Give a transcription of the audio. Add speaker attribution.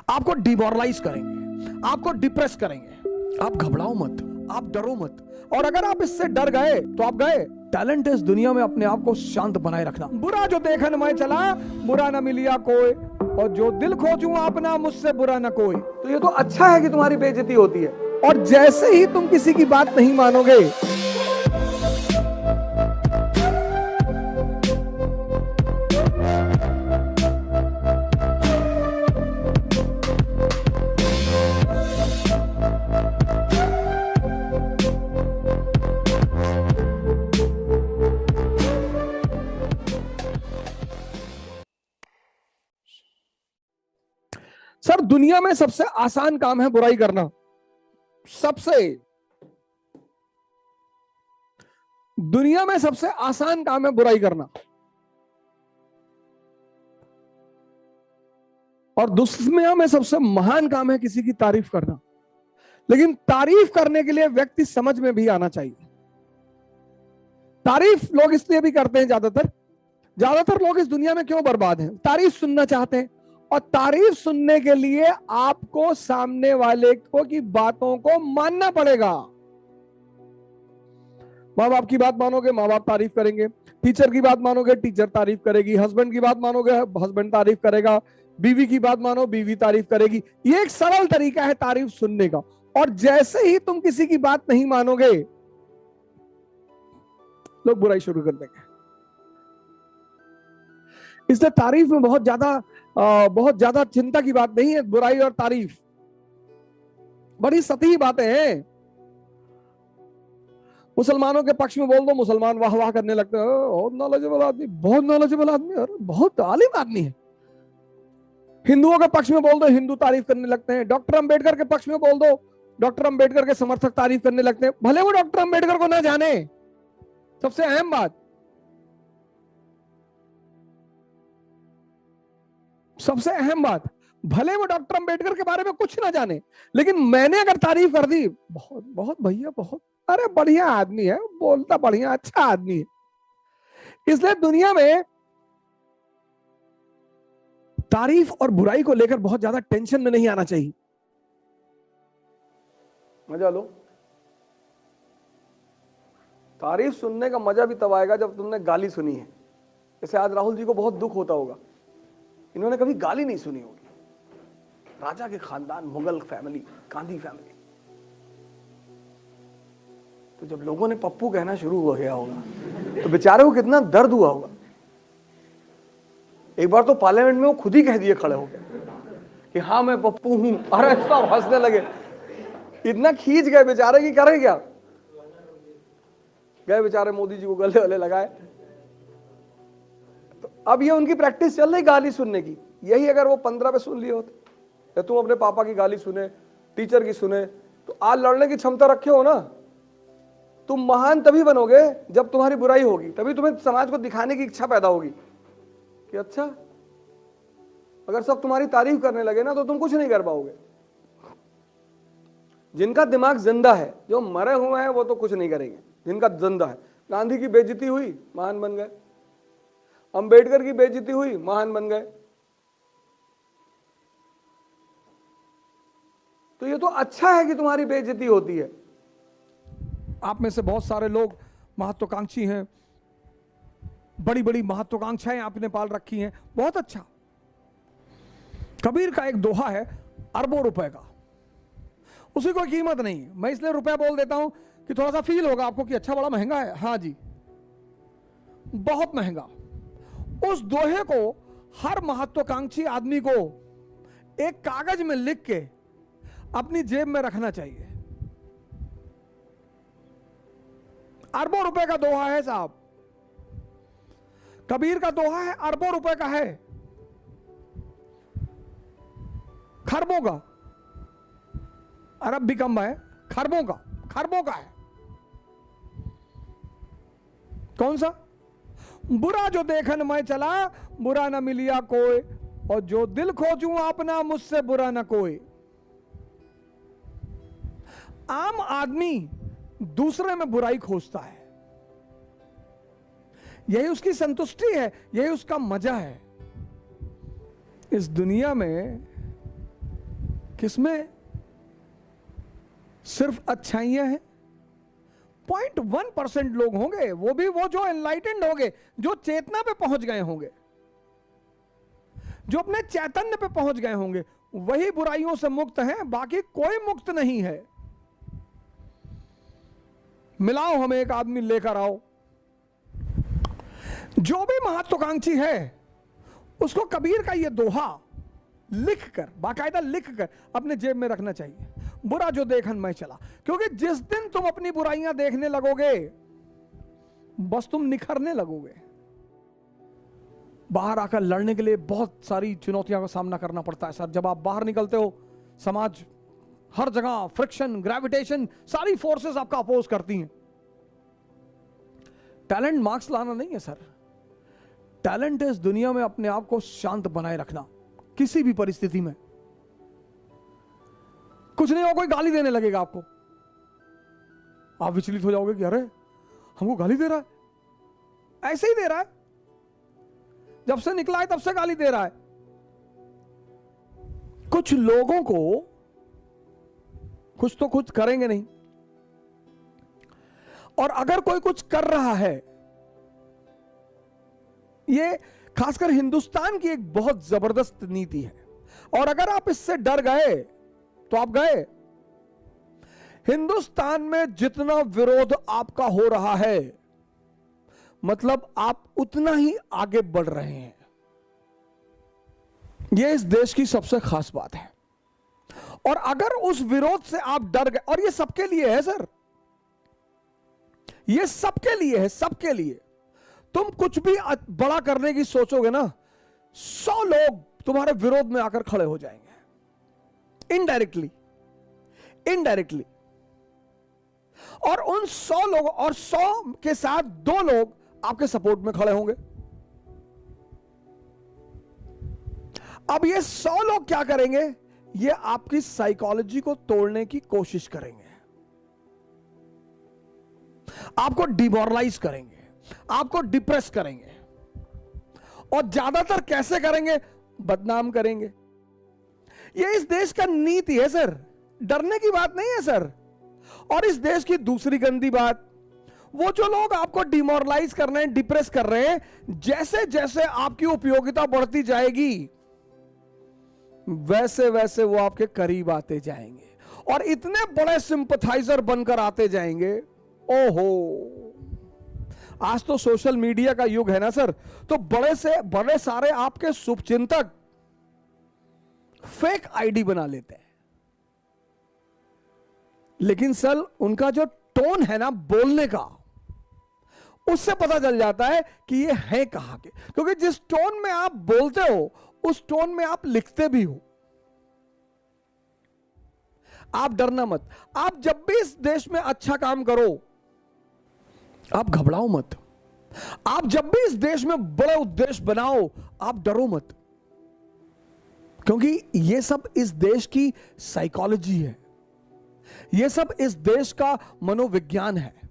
Speaker 1: आपको डिमोरलाइज करेंगे, आपको डिप्रेस करेंगे। आप घबराओ मत, आप डरो मत। और अगर आप इससे डर गए तो आप गए। टैलेंट है इस दुनिया में अपने आप को शांत बनाए रखना। बुरा जो देखन मैं चला, बुरा न मिलिया कोई, और जो दिल खोजूं अपना, मुझसे बुरा न कोई। तो ये तो अच्छा है कि तुम्हारी बेइज्जती होती है। और जैसे ही तुम किसी की बात नहीं मानोगे, सर दुनिया में सबसे आसान काम है बुराई करना। दुनिया में सबसे आसान काम है बुराई करना। और दुनिया में सबसे महान काम है किसी की तारीफ करना। लेकिन तारीफ करने के लिए व्यक्ति समझ में भी आना चाहिए। तारीफ लोग इसलिए भी करते हैं, ज्यादातर लोग इस दुनिया में क्यों बर्बाद हैं? तारीफ सुनना चाहते हैं। और तारीफ सुनने के लिए आपको सामने वाले को की बातों को मानना पड़ेगा। माँ बाप की बात मानोगे, माँ बाप तारीफ करेंगे। टीचर की बात मानोगे, टीचर तारीफ करेगी। हस्बैंड की बात मानोगे, हस्बैंड तारीफ करेगा। बीवी की बात मानो, बीवी तारीफ करेगी। ये एक सरल तरीका है तारीफ सुनने का। और जैसे ही तुम किसी की बात नहीं मानोगे, लोग बुराई शुरू कर देंगे। इसलिए तारीफ में बहुत ज्यादा चिंता की बात नहीं है। बुराई और तारीफ बड़ी सतही बातें हैं। मुसलमानों के पक्ष में बोल दो, मुसलमान वाह वाह करने लगते हैं, बहुत नॉलेजेबल आदमी, बहुत नॉलेजेबल आदमी, और बहुत आलिम आदमी है। हिंदुओं के पक्ष में बोल दो, हिंदू तारीफ करने लगते हैं। डॉक्टर अंबेडकर के पक्ष में बोल दो, डॉक्टर अंबेडकर के समर्थक तारीफ करने लगते हैं, भले वो डॉक्टर अंबेडकर को ना जाने। सबसे अहम बात, भले वो डॉक्टर अंबेडकर के बारे में कुछ ना जाने, लेकिन मैंने अगर तारीफ कर दी, बहुत बहुत भैया बहुत, अरे बढ़िया आदमी है, बोलता बढ़िया, अच्छा आदमी है। इसलिए दुनिया में तारीफ और बुराई को लेकर बहुत ज्यादा टेंशन में नहीं आना चाहिए। मजा लो। तारीफ सुनने का मजा भी तब आएगा जब तुमने गाली सुनी है। जैसे आज राहुल जी को बहुत दुख होता होगा, इन्होंने कभी गाली नहीं सुनी होगी। राजा के खानदान, मुगल फैमिली, गांधी फैमिली। तो जब लोगों ने पप्पू कहना शुरू हो गया होगा तो बेचारे को कितना दर्द हुआ होगा। एक बार तो पार्लियामेंट में वो खुद ही कह दिए खड़े हो गए कि हाँ मैं पप्पू हूं। अरे सब हंसने लगे, इतना खींच गए बेचारे की करें क्या। गए बेचारे मोदी जी को गले गले लगाए। तो अब ये उनकी प्रैक्टिस चल रही गाली सुनने की। यही अगर वो 15 पे सुन लिए होते, या तुम अपने पापा की गाली सुने, टीचर की सुने, तो आज लड़ने की क्षमता रखे हो ना। तुम महान तभी बनोगे जब तुम्हारी बुराई होगी, तभी तुम्हें समाज को दिखाने की इच्छा पैदा होगी कि अच्छा, अगर सब तुम्हारी तारीफ करने लगे ना तो तुम कुछ नहीं कर पाओगे। जिनका दिमाग जिंदा है, जो मरे हुए हैं वो तो कुछ नहीं करेंगे। जिनका जिंदा है, गांधी की बेइज्जती हुई, महान बन गए। अंबेडकर की बेइज्जती हुई, महान बन गए। तो ये तो अच्छा है कि तुम्हारी बेइज्जती होती है। आप में से बहुत सारे लोग महत्वाकांक्षी हैं, बड़ी बड़ी महत्वाकांक्षाएं आपने पाल रखी हैं, बहुत अच्छा। कबीर का एक दोहा है, अरबों रुपए का, उसी को कीमत नहीं। मैं इसलिए रुपया बोल देता हूं कि थोड़ा सा फील होगा आपको कि अच्छा बड़ा महंगा है। हाँ जी, बहुत महंगा। उस दोहे को हर महत्वाकांक्षी आदमी को एक कागज में लिख के अपनी जेब में रखना चाहिए। अरबों रुपए का दोहा है साहब। कबीर का दोहा है, अरबों रुपए का है, खरबों का। अरब भी कम है, खरबों का है। कौन सा? बुरा जो देखन मैं चला, बुरा न मिलिया कोई, और जो दिल खोजूं अपना, मुझसे बुरा न कोई। आम आदमी दूसरे में बुराई खोजता है, यही उसकी संतुष्टि है, यही उसका मजा है। इस दुनिया में किसमें सिर्फ अच्छाइयां हैं? 0.1% लोग होंगे, वो भी वो जो एनलाइटेंड होंगे, जो चेतना पे पहुंच गए होंगे, जो अपने चैतन्य पे पहुंच गए होंगे, वही बुराइयों से मुक्त हैं, बाकी कोई मुक्त नहीं है। मिलाओ, हमें एक आदमी लेकर आओ। जो भी महत्वाकांक्षी है उसको कबीर का यह दोहा लिखकर, बाकायदा लिखकर अपने जेब में रखना चाहिए। बुरा जो देखन मैं चला, क्योंकि जिस दिन तुम अपनी बुराइयां देखने लगोगे बस तुम निखरने लगोगे। बाहर आकर लड़ने के लिए बहुत सारी चुनौतियों का सामना करना पड़ता है सर। जब आप बाहर निकलते हो, समाज हर जगह फ्रिक्शन, ग्रेविटेशन, सारी फोर्सेस आपका अपोज करती हैं। टैलेंट मार्क्स लाना नहीं है सर। टैलेंट है इस दुनिया में अपने आप को शांत बनाए रखना किसी भी परिस्थिति में। कुछ नहीं हो, कोई गाली देने लगेगा आपको, आप विचलित हो जाओगे कि अरे हमको गाली दे रहा है। ऐसे ही दे रहा है, जब से निकला है तब से गाली दे रहा है। कुछ लोगों को कुछ तो कुछ करेंगे नहीं, और अगर कोई कुछ कर रहा है, ये खासकर हिंदुस्तान की एक बहुत जबरदस्त नीति है, और अगर आप इससे डर गए तो आप गए। हिंदुस्तान में जितना विरोध आपका हो रहा है, मतलब आप उतना ही आगे बढ़ रहे हैं। यह इस देश की सबसे खास बात है। और अगर उस विरोध से आप डर गए, और ये सबके लिए है सर, ये सबके लिए है, सबके लिए। तुम कुछ भी बड़ा करने की सोचोगे ना, 100 लोग तुम्हारे विरोध में आकर खड़े हो जाएंगे, इनडायरेक्टली, इनडायरेक्टली। और उन 100 लोगों, और 100 के साथ 2 लोग आपके सपोर्ट में खड़े होंगे। अब ये 100 लोग क्या करेंगे? ये आपकी साइकोलॉजी को तोड़ने की कोशिश करेंगे, आपको डिमोरलाइज करेंगे, आपको डिप्रेस करेंगे, और ज्यादातर कैसे करेंगे? बदनाम करेंगे। ये इस देश का नीति है सर, डरने की बात नहीं है सर। और इस देश की दूसरी गंदी बात, वो जो लोग आपको डिमोरलाइज कर रहे हैं, डिप्रेस कर रहे हैं, जैसे जैसे आपकी उपयोगिता बढ़ती जाएगी वैसे वैसे वो आपके करीब आते जाएंगे, और इतने बड़े सिंपथाइजर बनकर आते जाएंगे। ओहो, आज तो सोशल मीडिया का युग है ना सर, तो बड़े से बड़े सारे आपके शुभचिंतक फेक आईडी बना लेते हैं। लेकिन सर उनका जो टोन है ना बोलने का, उससे पता चल जाता है कि ये है कहां के। क्योंकि जिस टोन में आप बोलते हो उस टोन में आप लिखते भी हो। आप डरना मत। आप जब भी इस देश में अच्छा काम करो, आप घबराओ मत। आप जब भी इस देश में बड़े उद्देश्य बनाओ, आप डरो मत, क्योंकि ये सब इस देश की साइकोलॉजी है, ये सब इस देश का मनोविज्ञान है।